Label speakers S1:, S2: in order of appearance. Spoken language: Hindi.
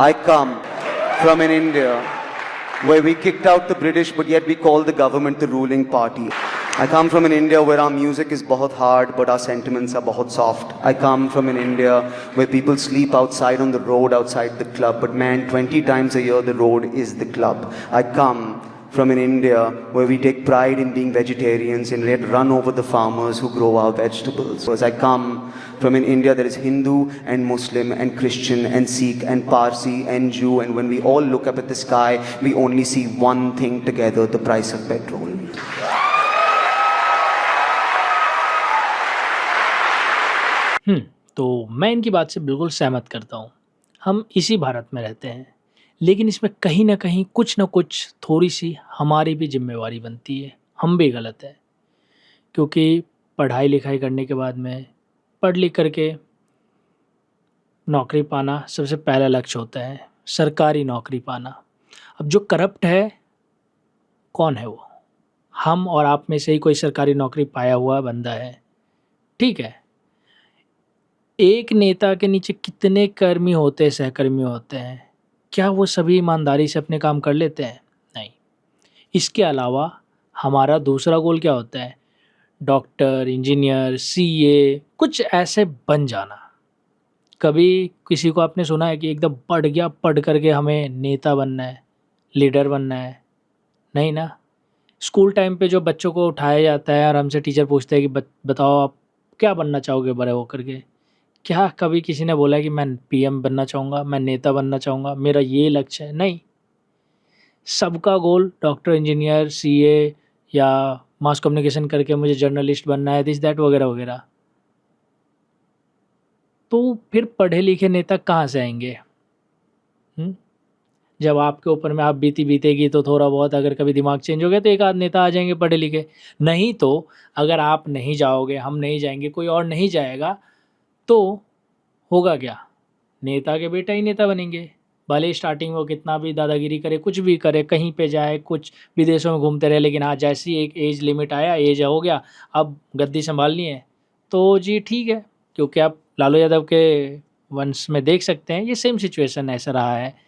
S1: I come from an India where we kicked out the British, but yet we call the government the ruling party. I come from an India where our music is बहुत hard, but our sentiments are बहुत soft. I come from an India where people sleep outside on the road, outside the club, but man, 20 times a year the road is the club. I come from an India where we take pride in being vegetarians and yet run over the farmers who grow our vegetables. I come from an India that is Hindu and Muslim and Christian and Sikh and Parsi and Jew, and when we all look up at the sky, we only see one thing together, the price of petrol.
S2: तो मैं इनकी बात से बिल्कुल सहमत करता हूँ। हम इसी भारत में रहते हैं, लेकिन इसमें कहीं न कहीं कुछ न कुछ थोड़ी-सी हमारी भी ज़िम्मेवारी बनती है। हम भी गलत हैं, क्योंकि पढ़ाई-लिखाई करने के बाद में पढ़ लिख कर के नौकरी पाना सबसे पहला लक्ष्य होता है, सरकारी नौकरी पाना। अब जो करप्ट है, कौन है वो? हम और आप में से ही कोई सरकारी नौकरी पाया हुआ बंदा है, ठीक है। एक नेता के नीचे कितने कर्मी होते हैं, सहकर्मी होते हैं, क्या वो सभी ईमानदारी से अपने काम कर लेते हैं? नहीं। इसके अलावा हमारा दूसरा गोल क्या होता है? डॉक्टर, इंजीनियर, सीए कुछ ऐसे बन जाना। कभी किसी को आपने सुना है कि एकदम पढ़ गया, पढ़ कर के हमें नेता बनना है, लीडर बनना है? नहीं ना। स्कूल टाइम पे जो बच्चों को उठाया जाता है और हमसे टीचर पूछते हैं कि बताओ आप क्या बनना चाहोगे बड़े होकर के? क्या कभी किसी ने बोला है कि मैं पीएम बनना चाहूँगा, मैं नेता बनना चाहूँगा, मेरा ये लक्ष्य है? नहीं। सबका गोल डॉक्टर, इंजीनियर, सीए या मास कम्युनिकेशन करके मुझे जर्नलिस्ट बनना है, दिस दैट वगैरह-वगैरह। तो फिर पढ़े लिखे नेता कहाँ से आएँगे? जब आपके ऊपर में आप बीतेगी तो थोड़ा बहुत अगर कभी दिमाग चेंज हो गया तो एक आध नेता आ जाएँगे पढ़े लिखे। नहीं तो अगर आप नहीं जाओगे, हम नहीं जाएँगे, कोई और नहीं जाएगा, तो होगा क्या? नेता के बेटा ही नेता बनेंगे। भले ही स्टार्टिंग में वो कितना भी दादागिरी करे, कुछ भी करे, कहीं पे जाए, कुछ विदेशों में घूमते रहे, लेकिन हाँ, जैसे ही एक एज लिमिट आया, एज हो गया, अब गद्दी सँभालनी है, तो जी ठीक है। क्योंकि आप लालू यादव के वंश में देख सकते हैं, ये सेम सिचुएशन ऐसा रहा है।